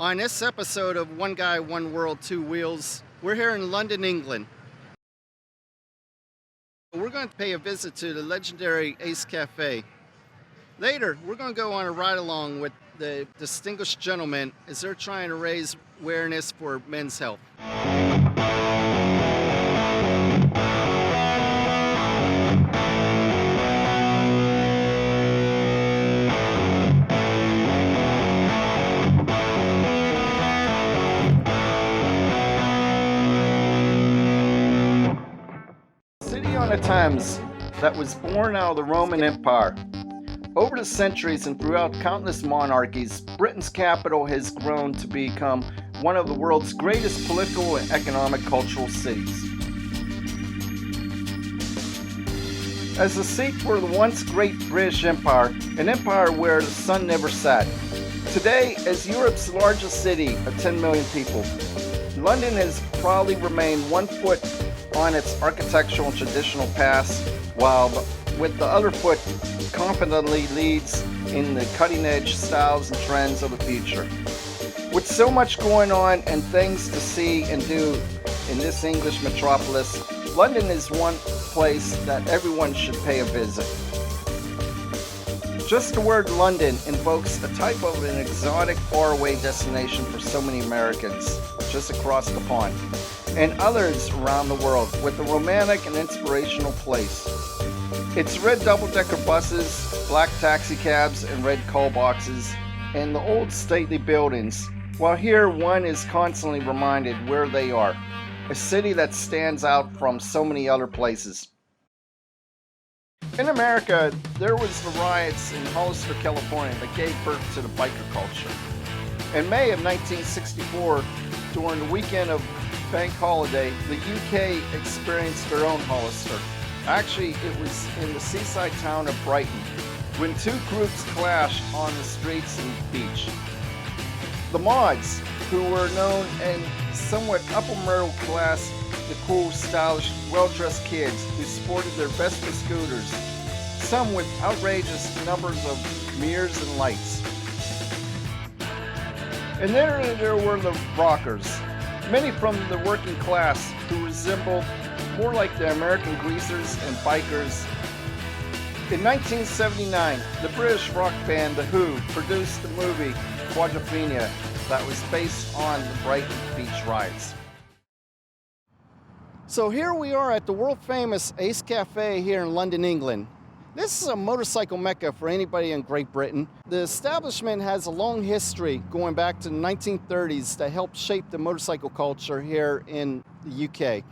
On this episode of One Guy, One World, Two Wheels, we're here in London, England. We're going to pay a visit to the legendary Ace Cafe. Later, we're going to go on a ride along with the distinguished gentlemen as they're trying to raise awareness for men's health. City on the Thames that was born out of the Roman Empire. Over the centuries and throughout countless monarchies, Britain's capital has grown to become one of the world's greatest political and economic cultural cities. As the seat for the once great British Empire, an empire where the sun never set. Today, as Europe's largest city of 10 million people, London has proudly remained one foot on its architectural and traditional past, while with the other foot confidently leads in the cutting-edge styles and trends of the future. With so much going on and things to see and do in this English metropolis, London is one place that everyone should pay a visit. Just the word London invokes a type of an exotic, faraway destination for so many Americans just across the pond, and others around the world, with a romantic and inspirational place. Its red double-decker buses, black taxi cabs, and red call boxes, and the old stately buildings, while here one is constantly reminded where they are, a city that stands out from so many other places. In America, there was the riots in Hollister, California that gave birth to the biker culture. In May of 1964, during the weekend of bank holiday, the UK experienced their own Hollister. Actually, it was in the seaside town of Brighton, when two groups clashed on the streets and beach. The mods, who were known and somewhat upper middle class, the cool, stylish, well-dressed kids who sported their Vespa scooters, some with outrageous numbers of mirrors and lights. And then there were the rockers, many from the working class who resembled more like the American greasers and bikers. In 1979, the British rock band The Who produced the movie Quadrophenia that was based on the Brighton beach riots. So here we are at the world-famous Ace Cafe here in London, England. This is a motorcycle mecca for anybody in Great Britain. The establishment has a long history going back to the 1930s that helped shape the motorcycle culture here in the UK.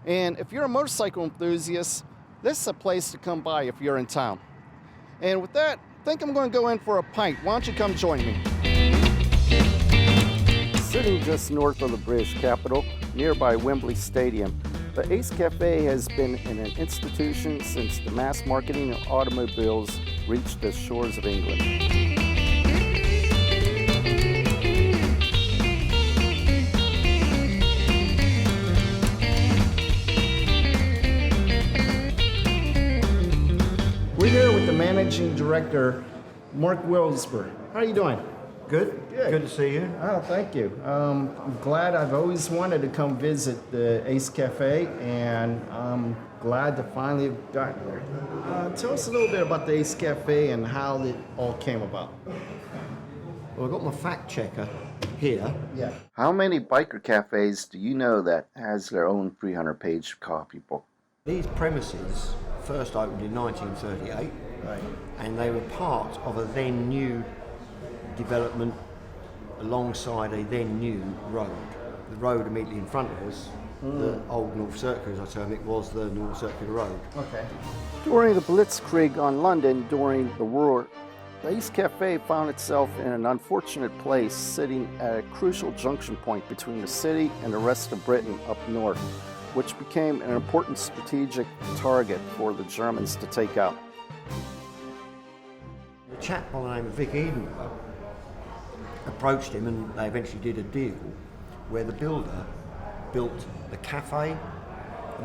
And if you're a motorcycle enthusiast, this is a place to come by if you're in town. And with that, I think I'm going to go in for a pint. Why don't you come join me? Sitting just north of the British capital, nearby Wembley Stadium, the Ace Cafe has been an institution since the mass marketing of automobiles reached the shores of England. We're here with the managing director, Mark Wilsber. How are you doing? Good. Good to see you. Oh, thank you. I'm glad. I've always wanted to come visit the Ace Cafe, and I'm glad to finally have gotten there. Tell us a little bit about the Ace Cafe and how it all came about. Well, I've got my fact checker here. Yeah. How many biker cafes do you know that has their own 300-page copy book? These premises first opened in 1938, Right. and they were part of a then new development alongside a then new road. The road immediately in front of us, the old North Circular, as I term it, was the North Circular Road. Okay. During the Blitzkrieg on London during the war, the Ace Cafe found itself in an unfortunate place, sitting at a crucial junction point between the city and the rest of Britain up north, which became an important strategic target for the Germans to take out. A chap by the name of Vic Edenborough approached him, and they eventually did a deal where the builder built a cafe,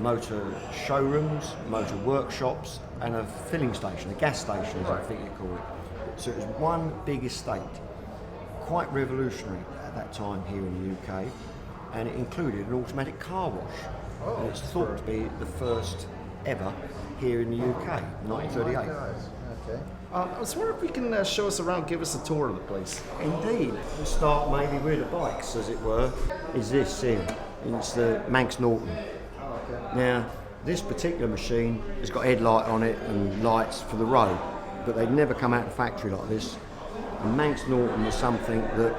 motor showrooms, motor workshops, and a filling station, a gas station, as I think you call it. So it was one big estate, quite revolutionary at that time here in the UK, and it included an automatic car wash. And it's thought to be the first ever here in the UK, 1938. Okay. I was wondering if you can show us around, give us a tour of the place. Indeed. We'll start maybe with the bikes, as it were, is this here. It's the Manx Norton. Now, this particular machine has got headlight on it and lights for the road, but they'd never come out of the factory like this. And Manx Norton was something that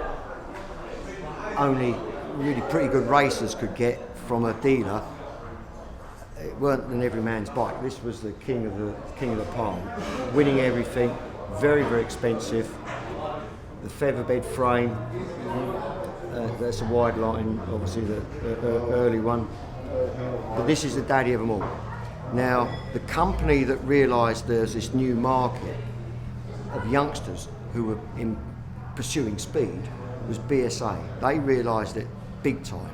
only really pretty good racers could get from a dealer. It weren't an every man's bike. This was the king of the palm, winning everything. Very, very expensive. The featherbed frame. That's a wide line, obviously the early one. But this is the daddy of them all. Now, the company that realised there's this new market of youngsters who were pursuing speed was BSA. They realised it big time.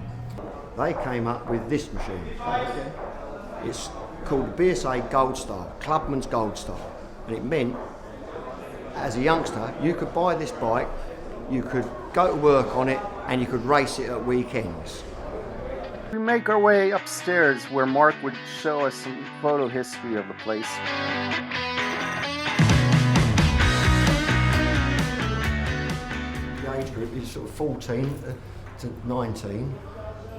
They came up with this machine. It's called the BSA Gold Star, Clubman's Gold Star. And it meant, as a youngster, you could buy this bike, you could go to work on it, and you could race it at weekends. We make our way upstairs where Mark would show us some photo history of the place. The age group is sort of 14 to 19,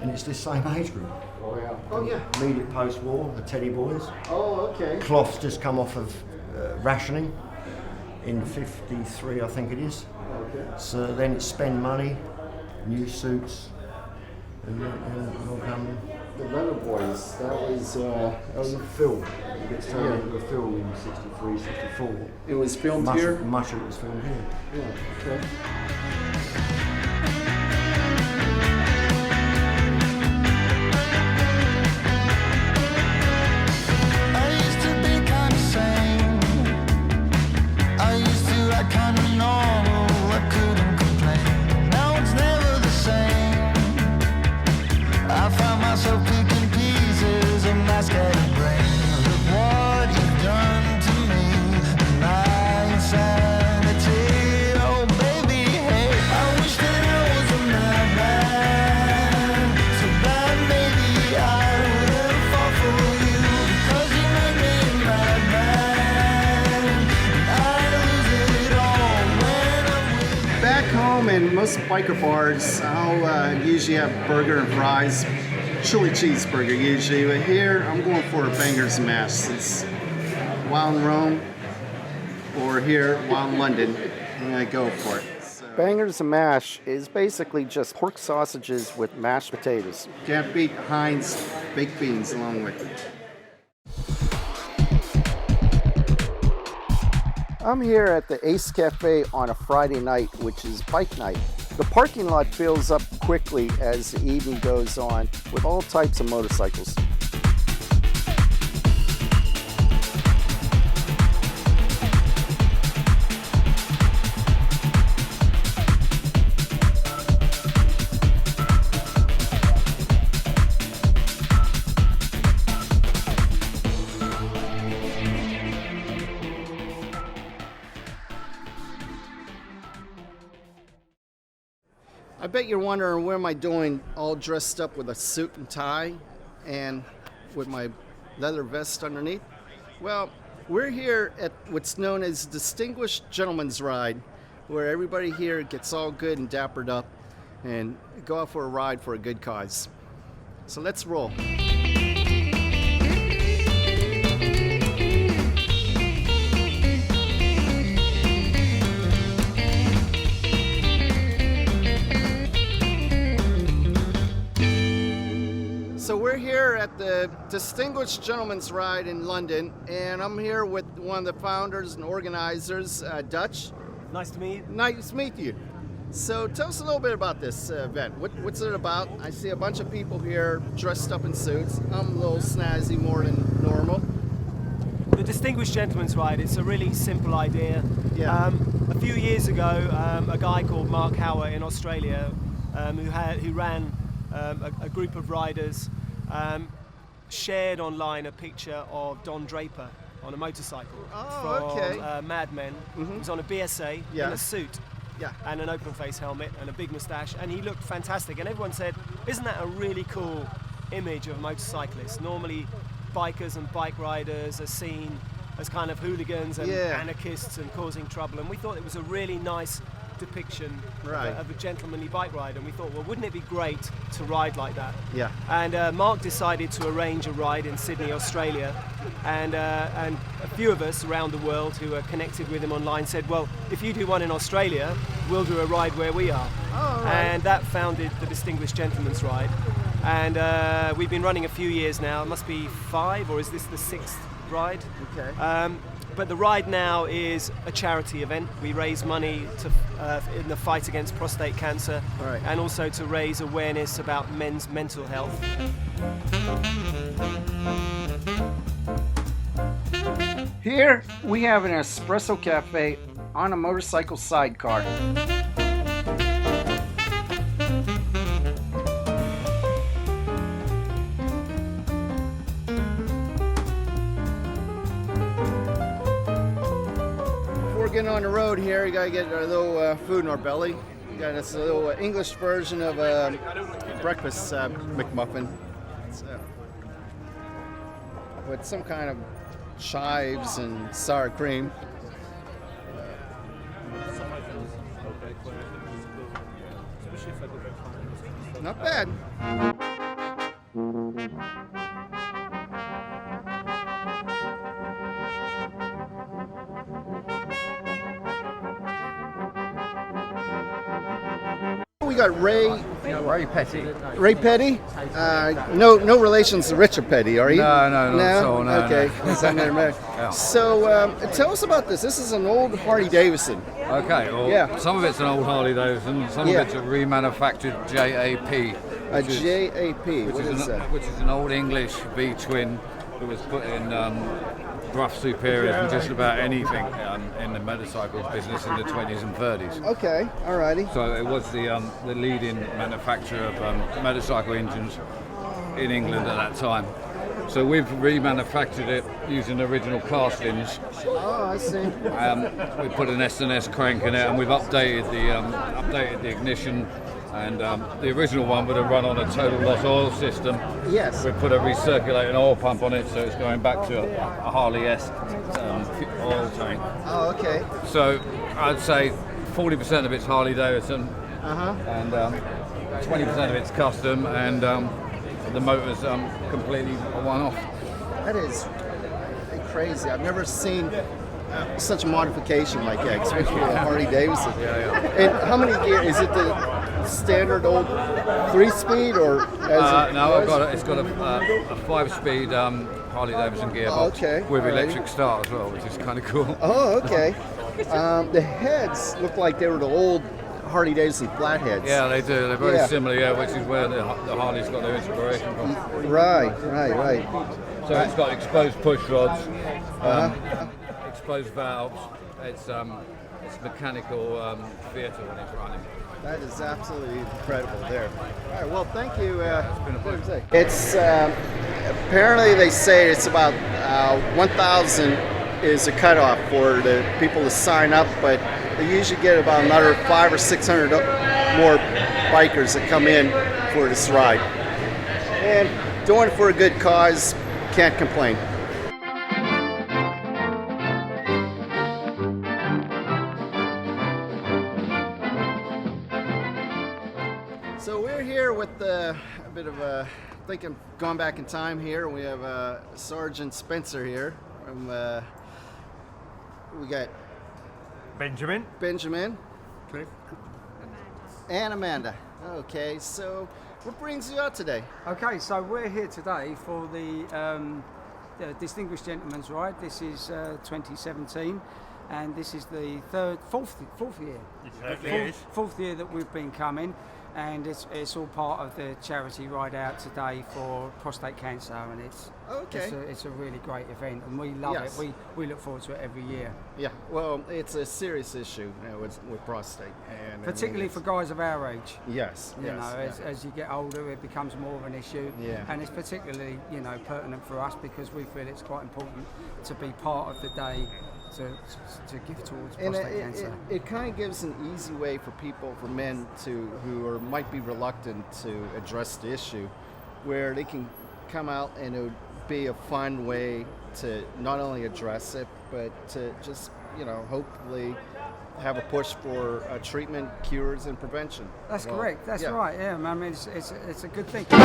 and it's this same age group. Oh yeah. Oh yeah. Immediate post-war, the Teddy boys. Oh okay. Cloth's just come off of rationing in 53, I think it is. Okay. So then it's spend money, new suits, and all come. The Leather Boys, that was a film. It gets turned into a film in 63, 64. It was filmed much here? Much of it was filmed here. Yeah, okay. In most biker bars, I'll usually have burger and fries, chili cheeseburger usually, but here I'm going for a bangers and mash. It's while in Rome or here while in London, I'm gonna go for it. Bangers and mash is basically just pork sausages with mashed potatoes. Can't beat Heinz baked beans along with it. I'm here at the Ace Cafe on a Friday night, which is bike night. The parking lot fills up quickly as the evening goes on with all types of motorcycles. I bet you're wondering, what am I doing all dressed up with a suit and tie and with my leather vest underneath? Well, we're here at what's known as Distinguished Gentleman's Ride, where everybody here gets all good and dappered up and go out for a ride for a good cause. So let's roll. So we're here at the Distinguished Gentleman's Ride in London, and I'm here with one of the founders and organizers, Dutch. Nice to meet you. Nice to meet you. So tell us a little bit about this event. What's it about? I see a bunch of people here dressed up in suits. I'm a little snazzy more than normal. The Distinguished Gentleman's Ride, it's a really simple idea. Yeah. A few years ago, a guy called Mark Howard in Australia, who ran a group of riders, shared online a picture of Don Draper on a motorcycle from Mad Men. He was on a BSA in a suit. Yeah. and an open face helmet and a big moustache, and he looked fantastic. And everyone said, isn't that a really cool image of motorcyclists? Normally bikers and bike riders are seen as kind of hooligans and anarchists and causing trouble, and we thought it was a really nice depiction of a gentlemanly bike ride, and we thought, well, wouldn't it be great to ride like that? Yeah. And Mark decided to arrange a ride in Sydney, Australia, and a few of us around the world who are connected with him online said, well, if you do one in Australia, we'll do a ride where we are. Oh, right. And that founded the Distinguished Gentleman's Ride, and we've been running a few years now. It must be 5, or is this the 6th ride? Okay. But the ride now is a charity event. We raise money in the fight against prostate cancer, Right. and also to raise awareness about men's mental health. Here we have an espresso cafe on a motorcycle sidecar. Before getting on the road here, you gotta get a little food in our belly. We got this little English version of a breakfast McMuffin. It's, with some kind of chives and sour cream. Not bad. We got Ray Peddie. Ray Peddie. No relations to Richard Peddie, are you? No, not at all, no, Okay. no. So, Yeah. So tell us about this. This is an old Harley Davidson. Okay, well, Yeah. some of it's an old Harley Davidson, some Yeah. of it's a remanufactured JAP. A which is- JAP. What is that? Which is an old English V-twin that was put in rough superior from just about anything in the motorcycle business in the 20s and 30s. Okay. Alrighty. So it was the leading manufacturer of motorcycle engines in England at that time. So we've remanufactured it using original castings. Oh, I see. We put an S&S crank in it, and we've updated the ignition. And the original one would have run on a total loss oil system. Yes. We put a recirculating oil pump on it, so it's going back to a Harley-esque oil tank. Oh, okay. So I'd say 40% of it's Harley Davidson, and 20% of it's custom, and the motor's completely a one-off. That is crazy. I've never seen such a modification like that, especially with a Harley Davidson. And how many gears? Is it the standard old 3-speed or? No, it's got a 5-speed Harley Davidson gearbox okay. with Alrighty. electric start as well, which is kind of cool. Oh, okay. The heads look like they were the old Harley Davidson flatheads. Yeah, they do. They're very Yeah. similar, which is where the Harley's got their inspiration from. Right. So it's got exposed push rods, exposed valves. It's mechanical theatre when it's running. That is absolutely incredible there. All right, well, thank you. It's been a pleasure. It's apparently they say it's about 1,000 is a cutoff for the people to sign up, but they usually get about another 500 or 600 more bikers that come in for this ride. And doing it for a good cause, can't complain. So we're here with a bit of a, I think I'm going back in time here. We have Sergeant Spencer here. We got Benjamin. Cliff. And Amanda. Okay, so what brings you out today? Okay, so we're here today for the Distinguished Gentleman's Ride. This is 2017, and this is the fourth year. Fourth year that we've been coming, and it's all part of the charity ride out today for prostate cancer, and it's a really great event, and we love Yes. it. We look forward to it every year. Yeah, well, it's a serious issue with prostate. And Particularly for guys of our age. Yes, You know, as you get older, it becomes more of an issue. Yeah. And it's particularly, pertinent for us because we feel it's quite important to be part of the day to give towards And prostate cancer. it kind of gives an easy way for people, for men might be reluctant to address the issue, where they can come out and it would be a fun way to not only address it, but to just, hopefully have a push for treatment, cures, and prevention. That's correct. That's right. Yeah, I mean, it's a good thing. Good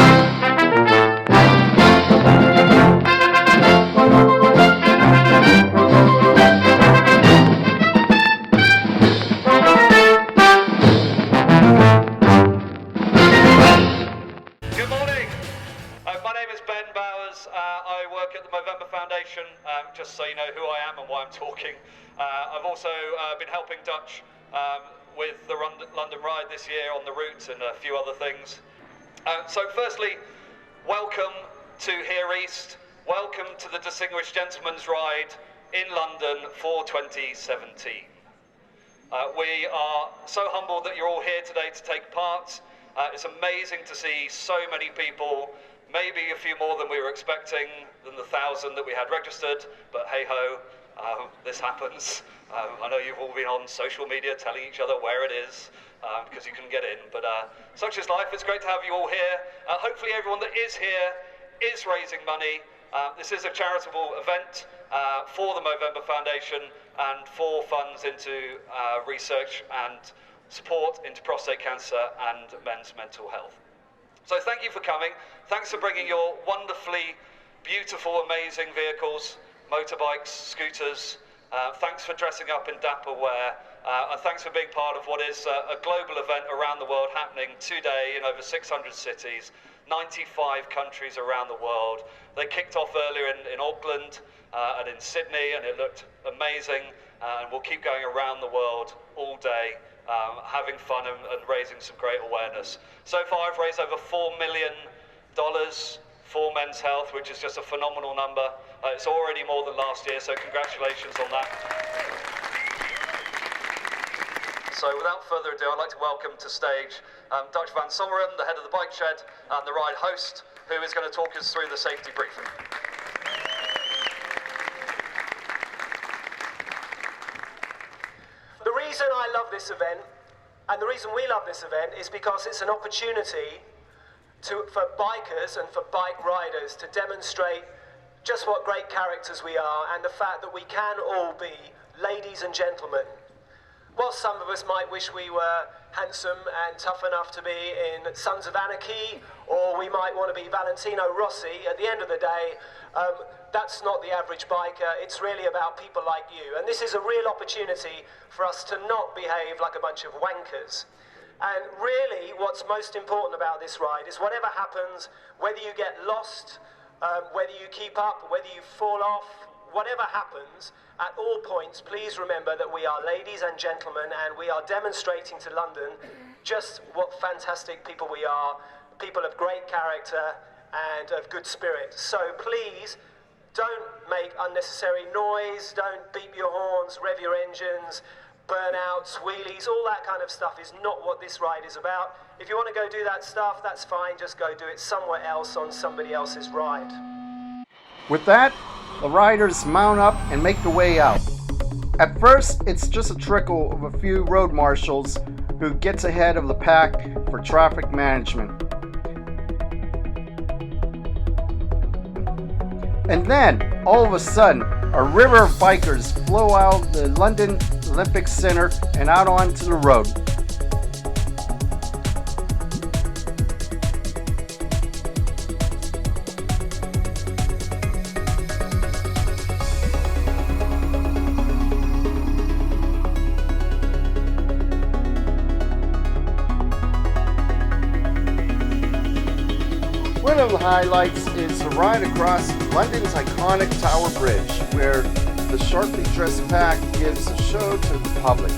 morning. My name is Ben Bowers. I work at the Movember Foundation, just so you know who I am and why I'm talking. I've also been helping Dutch with the London Ride this year on the route and a few other things. So firstly, welcome to Here East. Welcome to the Distinguished Gentleman's Ride in London for 2017. We are so humbled that you're all here today to take part. It's amazing to see so many people, maybe a few more than we were expecting, than the 1,000 that we had registered, but hey-ho, this happens. I know you've all been on social media telling each other where it is, because you couldn't get in, but such is life. It's great to have you all here. Hopefully everyone that is here is raising money. This is a charitable event for the Movember Foundation and for funds into research and support into prostate cancer and men's mental health. So thank you for coming. Thanks for bringing your wonderfully beautiful, amazing vehicles, motorbikes, scooters. Thanks for dressing up in dapper wear. And thanks for being part of what is a global event around the world happening today in over 600 cities, 95 countries around the world. They kicked off earlier in Auckland and in Sydney, and it looked amazing. And we'll keep going around the world all day, having fun and raising some great awareness. So far I've raised over $4 million for men's health, which is just a phenomenal number. It's already more than last year, so congratulations on that. So without further ado, I'd like to welcome to stage Dutch Van Sommeren, the head of the bike shed, and the ride host, who is going to talk us through the safety briefing. The reason I love this event, and the reason we love this event, is because it's an opportunity for bikers and for bike riders to demonstrate just what great characters we are, and the fact that we can all be ladies and gentlemen. While some of us might wish we were handsome and tough enough to be in Sons of Anarchy, or we might want to be Valentino Rossi, at the end of the day, that's not the average biker. It's really about people like you. And this is a real opportunity for us to not behave like a bunch of wankers. And really, what's most important about this ride is whatever happens, whether you get lost, whether you keep up, whether you fall off, whatever happens, at all points, please remember that we are ladies and gentlemen, and we are demonstrating to London just what fantastic people we are, people of great character and of good spirit. So please, don't make unnecessary noise, don't beep your horns, rev your engines, burnouts, wheelies, all that kind of stuff is not what this ride is about. If you want to go do that stuff, that's fine, just go do it somewhere else on somebody else's ride. With that, the riders mount up and make their way out. At first, it's just a trickle of a few road marshals who gets ahead of the pack for traffic management. And then, all of a sudden, a river of bikers flow out the London Olympic Center and out onto the road. One of the highlights is the ride across London's iconic Tower Bridge, where the sharply dressed pack gives a show to the public.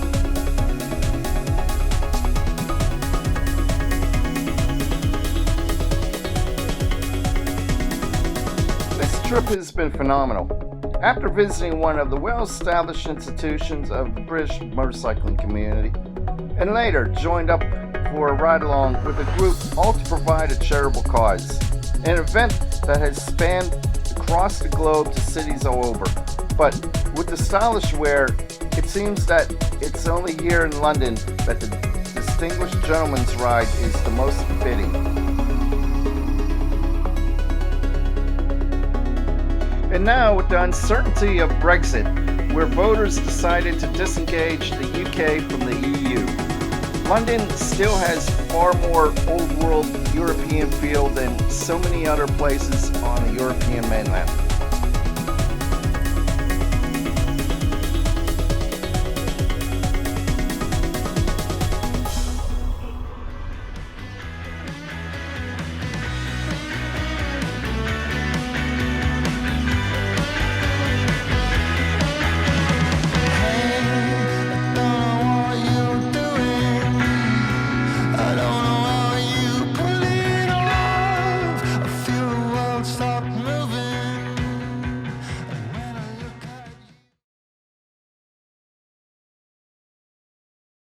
This trip has been phenomenal. After visiting one of the well-established institutions of the British motorcycling community, and later joined up for a ride-along with a group, all to provide a charitable cause. An event that has spanned across the globe to cities all over. But With the stylish wear, it seems that it's only here in London that the distinguished gentleman's ride is the most fitting. And now, with the uncertainty of Brexit, where voters decided to disengage the UK from the EU, London still has far more old world European feel than so many other places on the European mainland.